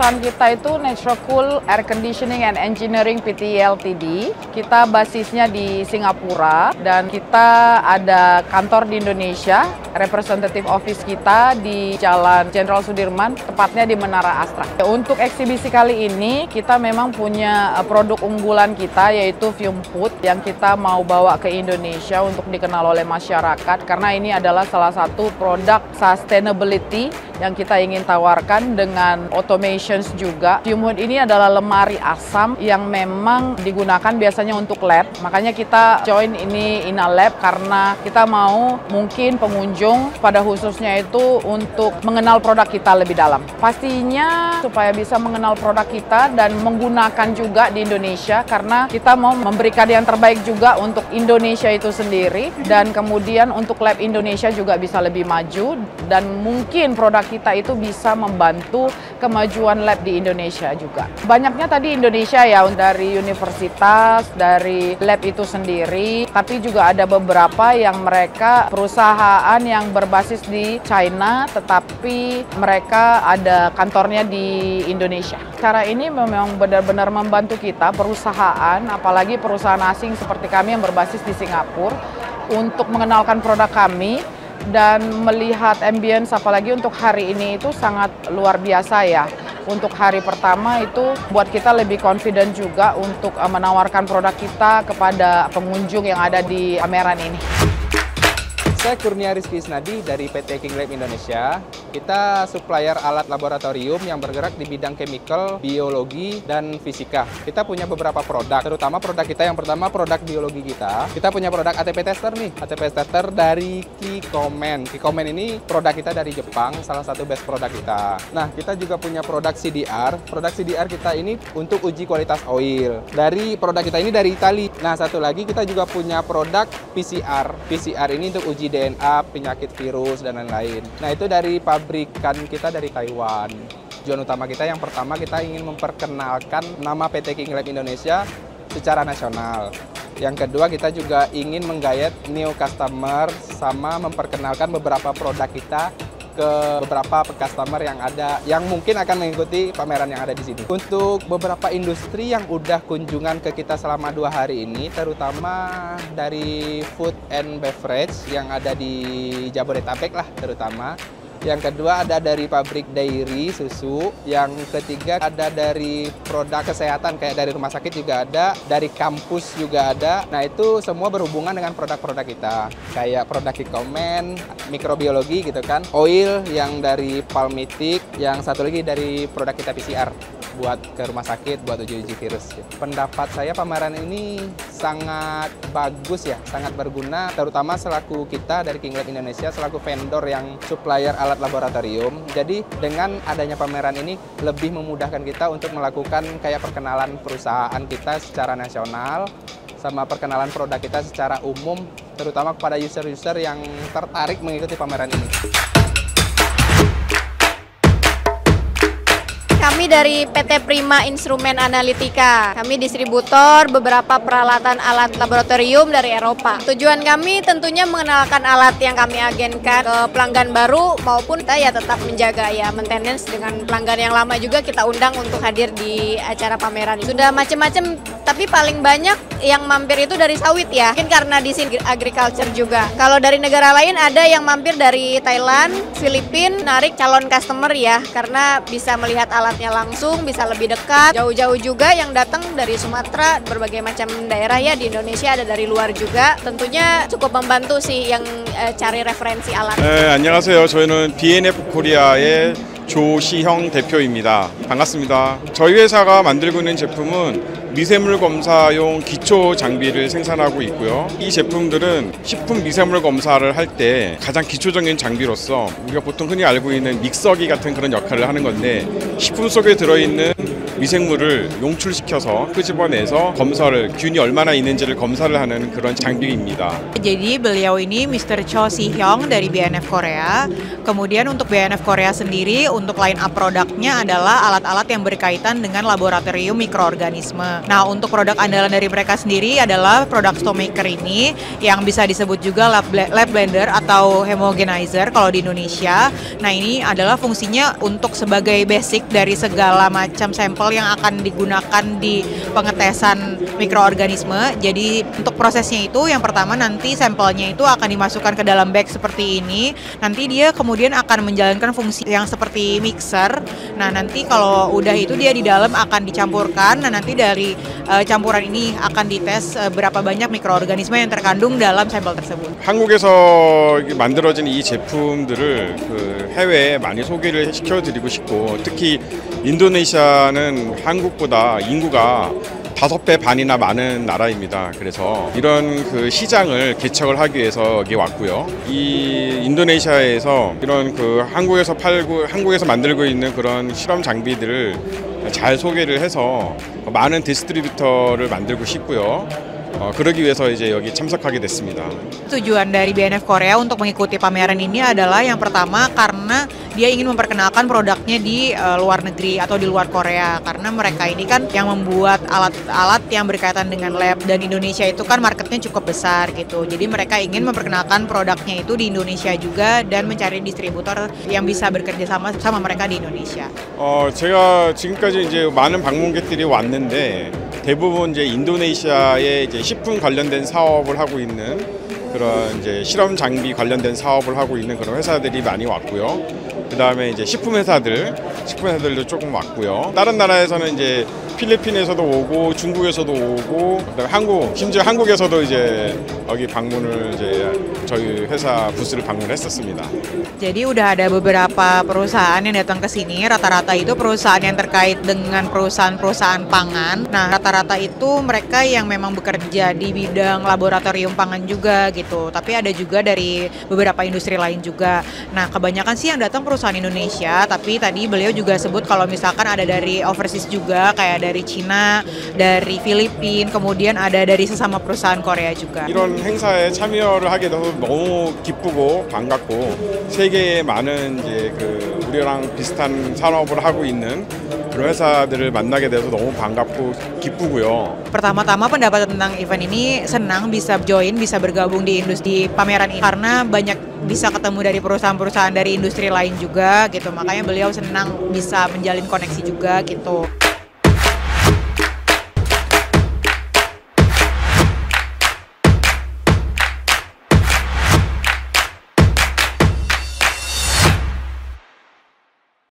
perusahaan kita itu Natural Cool Air Conditioning and Engineering Pte Ltd. Kita basisnya di Singapura dan kita ada kantor di Indonesia. Representative office kita di Jalan Jenderal Sudirman, tepatnya di Menara Astra. Untuk eksibisi kali ini kita memang punya produk unggulan kita yaitu Fume Hood yang kita mau bawa ke Indonesia untuk dikenal oleh masyarakat karena ini adalah salah satu produk sustainability yang kita ingin tawarkan dengan automations juga. Fume Hood ini adalah lemari asam yang memang digunakan biasanya untuk lab. Makanya kita join ini Ina Lab karena kita mau mungkin pengunjung pada khususnya itu untuk mengenal produk kita lebih dalam. Pastinya supaya bisa mengenal produk kita dan menggunakan juga di Indonesia karena kita mau memberikan yang terbaik juga untuk Indonesia itu sendiri dan kemudian untuk lab Indonesia juga bisa lebih maju dan mungkin produk kita itu bisa membantu kemajuan lab di Indonesia juga. Banyaknya tadi Indonesia ya, dari universitas, dari lab itu sendiri, tapi juga ada beberapa yang mereka perusahaan yang berbasis di China, tetapi mereka ada kantornya di Indonesia. Cara ini memang benar-benar membantu kita, perusahaan, apalagi perusahaan asing seperti kami yang berbasis di Singapura, untuk mengenalkan produk kami dan melihat ambience apalagi untuk hari ini itu sangat luar biasa ya. Untuk hari pertama itu buat kita lebih confident juga untuk menawarkan produk kita kepada pengunjung yang ada di pameran ini. Saya Kurnia Rizky Isnadi dari PT King Lab Indonesia. Kita supplier alat laboratorium yang bergerak di bidang chemical, biologi, dan fisika. Kita punya beberapa produk, terutama produk kita yang pertama produk biologi kita. Kita punya produk ATP tester nih, ATP tester dari Kikomen. Kikomen ini produk kita dari Jepang, salah satu best produk kita. Nah, kita juga punya produk CDR. Produk CDR kita ini untuk uji kualitas oil. Dari produk kita ini dari Italia. Nah, satu lagi kita juga punya produk PCR. PCR ini untuk uji DNA, penyakit virus, dan lain-lain. Nah, itu dari pabrikan kita dari Taiwan. Tujuan utama kita yang pertama kita ingin memperkenalkan nama PT King Lab Indonesia secara nasional. Yang kedua kita juga ingin menggayat new customer sama memperkenalkan beberapa produk kita ke beberapa customer yang ada, yang mungkin akan mengikuti pameran yang ada di sini. Untuk beberapa industri yang udah kunjungan ke kita selama 2 hari ini, terutama dari food and beverage yang ada di Jabodetabek lah terutama. Yang kedua ada dari pabrik dairy, susu. Yang ketiga ada dari produk kesehatan, kayak dari rumah sakit juga ada, dari kampus juga ada. Nah, itu semua berhubungan dengan produk-produk kita. Kayak produk Kikomen, mikrobiologi gitu kan. Oil yang dari Palmitic, yang satu lagi dari produk kita PCR. Buat ke rumah sakit, buat uji-uji virus. Pendapat saya pameran ini sangat bagus ya, sangat berguna, terutama selaku kita dari King Lab Indonesia, selaku vendor yang supplier alat laboratorium. Jadi dengan adanya pameran ini lebih memudahkan kita untuk melakukan kayak perkenalan perusahaan kita secara nasional, sama perkenalan produk kita secara umum, terutama kepada user-user yang tertarik mengikuti pameran ini. Kami dari PT Prima Instrumen Analitika. Kami distributor beberapa peralatan alat laboratorium dari Eropa. Tujuan kami tentunya mengenalkan alat yang kami agenkan ke pelanggan baru maupun kita ya tetap menjaga ya maintenance dengan pelanggan yang lama juga kita undang untuk hadir di acara pameran. Sudah macam-macam, tapi paling banyak yang mampir itu dari sawit ya. Mungkin karena di sini agriculture juga. Kalau dari negara lain ada yang mampir dari Thailand, Filipina, narik calon customer ya karena bisa melihat alatnya langsung, bisa lebih dekat. Jauh-jauh juga yang datang dari Sumatera, berbagai macam daerah ya di Indonesia, ada dari luar juga. Tentunya cukup membantu sih yang cari referensi alat. 안녕하세요. 저희는 BNF 코리아의 조시형 대표입니다. 반갑습니다. 저희 회사가 만들고 있는 제품은 미세물 검사용 기초 장비를 생산하고 있고요. 이 제품들은 식품 미세물 검사를 할 때 가장 기초적인 장비로서 우리가 보통 흔히 알고 있는 믹서기 같은 그런 역할을 하는 건데, 식품 속에 들어있는 미생물을 용출시켜서 끄집어내서 균이 얼마나 있는지를 검사를 하는 그런 장비입니다. Jadi beliau ini Mr. Cho Si-hyung dari BNF Korea. Kemudian untuk BNF Korea sendiri, untuk line up produknya adalah alat-alat yang berkaitan dengan laboratorium mikroorganisme. Nah, untuk produk andalan dari mereka sendiri adalah produk Stomaker ini yang bisa disebut juga lab blender atau homogenizer kalau di Indonesia. Nah, ini adalah fungsinya untuk sebagai basic dari segala macam sampel yang akan digunakan di pengetesan mikroorganisme. Jadi untuk prosesnya itu yang pertama nanti sampelnya itu akan dimasukkan ke dalam bag seperti ini. Nanti dia kemudian akan menjalankan fungsi yang seperti mixer. Nah, nanti kalau udah itu dia di dalam akan dicampurkan. Nah, nanti dari campuran ini akan dites berapa banyak mikroorganisme yang terkandung dalam sampel tersebut. 한국에서 만들어진 이 제품들을 해외에 많이 소개를 시켜드리고 싶고, 특히 인도네시아는 한국보다 인구가 5배 반이나 많은 나라입니다. 그래서 이런 시장을 개척을 하기 위해서 여기 왔고요. 이 인도네시아에서 이런 한국에서 만들고 있는 그런 실험 장비들을 잘 소개를 해서 많은 디스트리뷰터를 만들고 싶고요. 그러기 위해서 이제 여기 참석하게 됐습니다. Tujuan dari BNF Korea untuk mengikuti pameran ini adalah yang pertama karena dia ingin memperkenalkan produknya di luar negeri atau di luar Korea, karena mereka ini kan yang membuat alat-alat yang berkaitan dengan lab, dan Indonesia itu kan marketnya cukup besar gitu. Jadi mereka ingin memperkenalkan produknya itu di Indonesia juga dan mencari distributor yang bisa bekerja sama mereka di Indonesia. 제가 지금까지 이제 많은 방문객들이 왔는데 대부분 이제 인도네시아의 이제 식품 관련된 사업을 하고 있는 그런 이제 실험 장비 관련된 사업을 하고 있는 그런 회사들이 많이 왔고요. 그 다음에 이제 식품 회사들도 조금 왔고요. 다른 나라에서는 이제 필리핀에서도 오고 중국에서도 오고, 그다음에 심지어 한국에서도 이제 여기 방문을 이제 저희 회사 부스를 방문했었습니다. Jadi udah ada beberapa perusahaan yang datang ke sini, rata-rata itu perusahaan yang terkait dengan perusahaan-perusahaan pangan. Nah, rata-rata itu mereka yang memang bekerja di bidang laboratorium pangan juga gitu. Tapi ada juga dari beberapa industri lain juga. Nah, kebanyakan sih yang datang perusahaan Indonesia, tapi tadi beliau juga sebut kalau misalkan ada dari overseas juga, kayak dari Cina, dari Filipina, kemudian ada dari sesama perusahaan Korea juga. 이런 행사에 참여를 하게 돼서 너무 기쁘고 반갑고, 세계에 많은 이제 우리랑 비슷한 산업을 하고 있는 그런 회사들을 만나게 돼서 너무 반갑고 기쁘고요. Pertama-tama pendapat tentang event ini senang bisa join, bisa bergabung di industri pameran ini karena banyak bisa ketemu dari perusahaan-perusahaan dari industri lain juga gitu. Makanya beliau senang bisa menjalin koneksi juga gitu.